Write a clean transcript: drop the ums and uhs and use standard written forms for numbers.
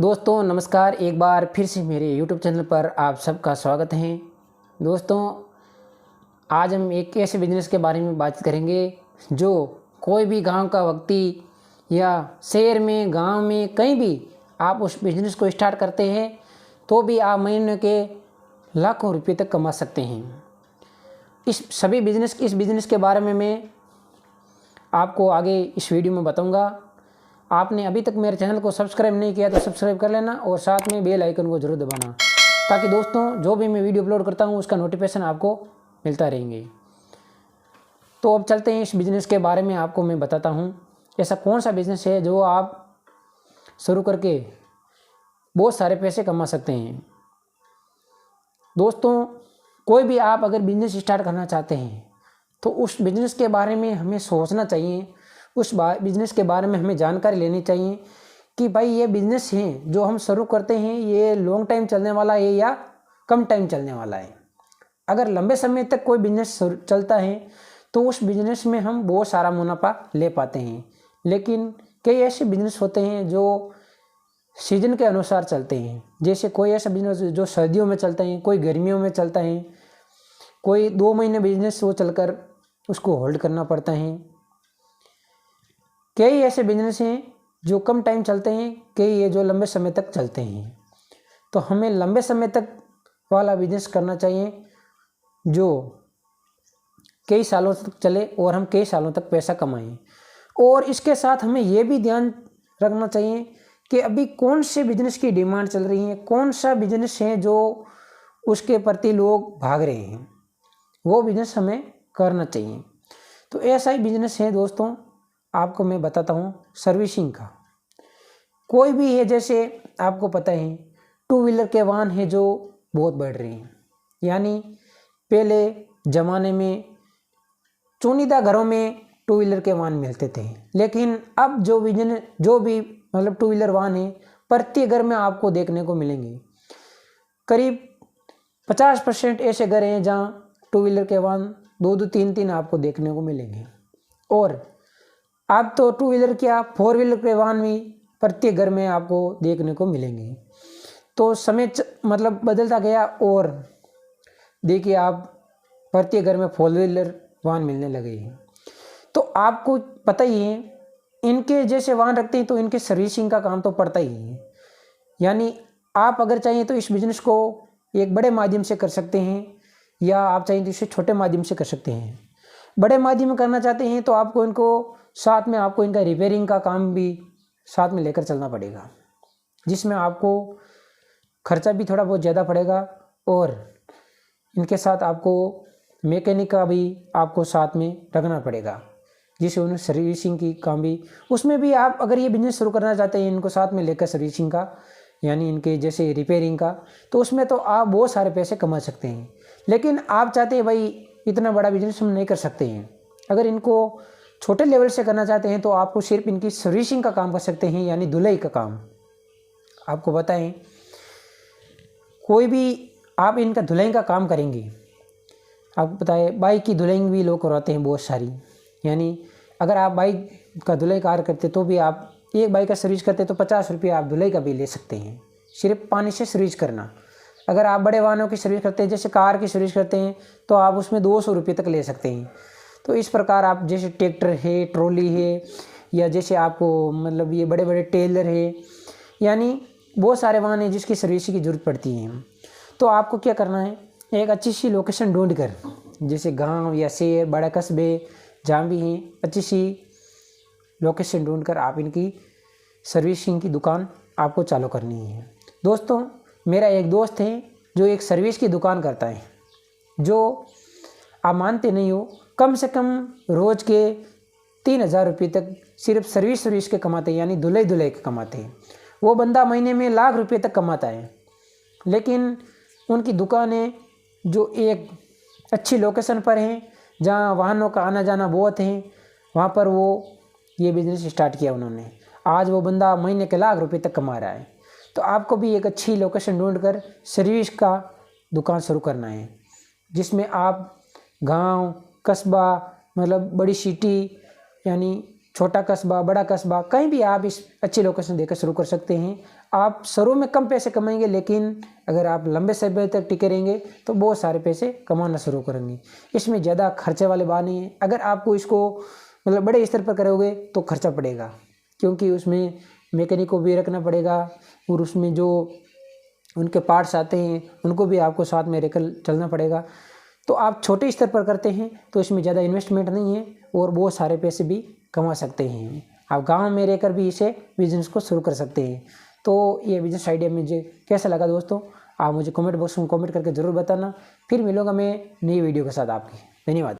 दोस्तों नमस्कार, एक बार फिर से मेरे YouTube चैनल पर आप सबका स्वागत है। दोस्तों आज हम एक ऐसे बिजनेस के बारे में बात करेंगे जो कोई भी गांव का व्यक्ति या शहर में, गांव में, कहीं भी आप उस बिज़नेस को स्टार्ट करते हैं तो भी आप महीने के लाखों रुपए तक कमा सकते हैं। इस बिज़नेस के बारे में मैं आपको आगे इस वीडियो में बताऊंगा। आपने अभी तक मेरे चैनल को सब्सक्राइब नहीं किया तो सब्सक्राइब कर लेना और साथ में बेल आइकन को जरूर दबाना, ताकि दोस्तों जो भी मैं वीडियो अपलोड करता हूँ उसका नोटिफिकेशन आपको मिलता रहेंगे। तो अब चलते हैं इस बिज़नेस के बारे में आपको मैं बताता हूँ। ऐसा कौन सा बिज़नेस है जो आप शुरू करके बहुत सारे पैसे कमा सकते हैं। दोस्तों कोई भी आप अगर बिज़नेस स्टार्ट करना चाहते हैं तो उस बिज़नेस के बारे में हमें सोचना चाहिए, उस बिज़नेस के बारे में हमें जानकारी लेनी चाहिए कि भाई ये बिज़नेस है जो हम शुरू करते हैं ये लॉन्ग टाइम चलने वाला है या कम टाइम चलने वाला है। अगर लंबे समय तक कोई बिज़नेस चलता है तो उस बिज़नेस में हम बहुत सारा मुनाफा ले पाते हैं, लेकिन कई ऐसे बिज़नेस होते हैं जो सीजन के अनुसार चलते हैं। जैसे कोई ऐसा बिज़नेस जो सर्दियों में चलता है, कोई गर्मियों में चलता है, कोई 2 महीने बिज़नेस वो चलकर उसको होल्ड करना पड़ता है। कई ऐसे बिजनेस हैं जो कम टाइम चलते हैं, कई ये जो लंबे समय तक चलते हैं। तो हमें लंबे समय तक वाला बिजनेस करना चाहिए जो कई सालों तक चले और हम कई सालों तक पैसा कमाएं। और इसके साथ हमें ये भी ध्यान रखना चाहिए कि अभी कौन से बिजनेस की डिमांड चल रही है, कौन सा बिजनेस है जो उसके प्रति लोग भाग रहे हैं, वो बिजनेस हमें करना चाहिए। तो ऐसा ही बिजनेस है दोस्तों, आपको मैं बताता हूँ सर्विसिंग का। कोई भी है, जैसे आपको पता है 2 व्हीलर के वाहन है जो बहुत बढ़ रहे हैं। यानी पहले ज़माने में चुनिंदा घरों में 2 व्हीलर के वाहन मिलते थे, लेकिन अब जो भी 2 व्हीलर वाहन है प्रत्येक घर में आपको देखने को मिलेंगे। करीब 50% ऐसे घर हैं जहाँ 2 व्हीलर के वाहन 2-2, 3-3 आपको देखने को मिलेंगे। और अब तो 2 व्हीलर क्या 4 व्हीलर के वाहन भी प्रत्येक घर में आपको देखने को मिलेंगे। तो समय बदलता गया और देखिए आप प्रत्येक घर में 4 व्हीलर वाहन मिलने लगे हैं। तो आपको पता ही है, इनके जैसे वाहन रखते हैं तो इनके सर्विसिंग का काम तो पड़ता ही है। यानी आप अगर चाहें तो इस बिज़नेस को एक बड़े माध्यम से कर सकते हैं, या आप चाहें तो इसे छोटे माध्यम से कर सकते हैं। बड़े माध्यम में करना चाहते हैं तो आपको इनका रिपेयरिंग का काम भी साथ में लेकर चलना पड़ेगा, जिसमें आपको खर्चा भी थोड़ा बहुत ज़्यादा पड़ेगा। और इनके साथ आपको मैकेनिक का भी आपको साथ में रखना पड़ेगा, जिससे उन्हें सर्विसिंग की काम भी, उसमें भी आप अगर ये बिज़नेस शुरू करना चाहते हैं इनको साथ में लेकर सर्विसिंग का, यानी इनके जैसे रिपेयरिंग का, तो उसमें तो आप बहुत सारे पैसे कमा सकते हैं। लेकिन आप चाहते हैं भाई इतना बड़ा बिजनेस हम नहीं कर सकते हैं, अगर इनको छोटे लेवल से करना चाहते हैं तो आपको सिर्फ इनकी सर्विसिंग का काम कर सकते हैं, यानी धुलाई का काम। आपको बताएं, कोई भी आप इनका धुलाई का काम करेंगे, आपको पता है बाइक की धुलाई भी लोग करवाते हैं बहुत सारी। यानी अगर आप बाइक का धुलाई कार्य करते तो भी आप एक बाइक का सर्विस करते तो 50 रुपये आप धुलाई का भी ले सकते हैं, सिर्फ पानी से सर्विस करना। अगर आप बड़े वाहनों की सर्विस करते हैं, जैसे कार की सर्विस करते हैं, तो आप उसमें 200 रुपये तक ले सकते हैं। तो इस प्रकार आप जैसे ट्रैक्टर है, ट्रॉली है, या जैसे आपको ये बड़े बड़े टेलर है, यानी बहुत सारे वाहन हैं जिसकी सर्विसिंग की ज़रूरत पड़ती है। तो आपको क्या करना है, एक अच्छी सी लोकेशन ढूंढ कर, जैसे गांव या शहर, बड़े कस्बे जहाँ भी हैं, अच्छी सी लोकेशन ढूंढ कर आप इनकी सर्विसिंग की दुकान आपको चालू करनी है। दोस्तों मेरा एक दोस्त है जो एक सर्विस की दुकान करता है, जो आप मानते नहीं हो, कम से कम रोज़ के 3,000 रुपये तक सिर्फ सर्विस के कमाते हैं, यानी धुलाई के कमाते हैं। वो बंदा महीने में लाख रुपये तक कमाता है, लेकिन उनकी दुकानें जो एक अच्छी लोकेशन पर हैं जहाँ वाहनों का आना जाना बहुत है, वहाँ पर वो ये बिज़नेस स्टार्ट किया उन्होंने। आज वो बंदा महीने के लाख रुपये तक कमा रहा है। तो आपको भी एक अच्छी लोकेशन ढूंढकर सर्विस का दुकान शुरू करना है, जिसमें आप गांव, कस्बा, बड़ी सिटी, यानी छोटा कस्बा, बड़ा कस्बा, कहीं भी आप इस अच्छी लोकेशन देकर शुरू कर सकते हैं। आप शुरू में कम पैसे कमाएंगे, लेकिन अगर आप लंबे समय तक टिके रहेंगे तो बहुत सारे पैसे कमाना शुरू करेंगे। इसमें ज़्यादा खर्चे वाले बात नहीं है। अगर आपको इसको मतलब बड़े स्तर पर करोगे तो खर्चा पड़ेगा, क्योंकि उसमें मैकेनिक को भी रखना पड़ेगा और उसमें जो उनके पार्ट्स आते हैं उनको भी आपको साथ में लेकर चलना पड़ेगा। तो आप छोटे स्तर पर करते हैं तो इसमें ज़्यादा इन्वेस्टमेंट नहीं है और बहुत सारे पैसे भी कमा सकते हैं। आप गांव में रहकर भी इसे बिजनेस को शुरू कर सकते हैं। तो ये बिजनेस आइडिया मुझे कैसा लगा दोस्तों, आप मुझे कमेंट बॉक्स में कमेंट करके ज़रूर बताना। फिर मिलूंगा मैं नई वीडियो के साथ आपकी। धन्यवाद।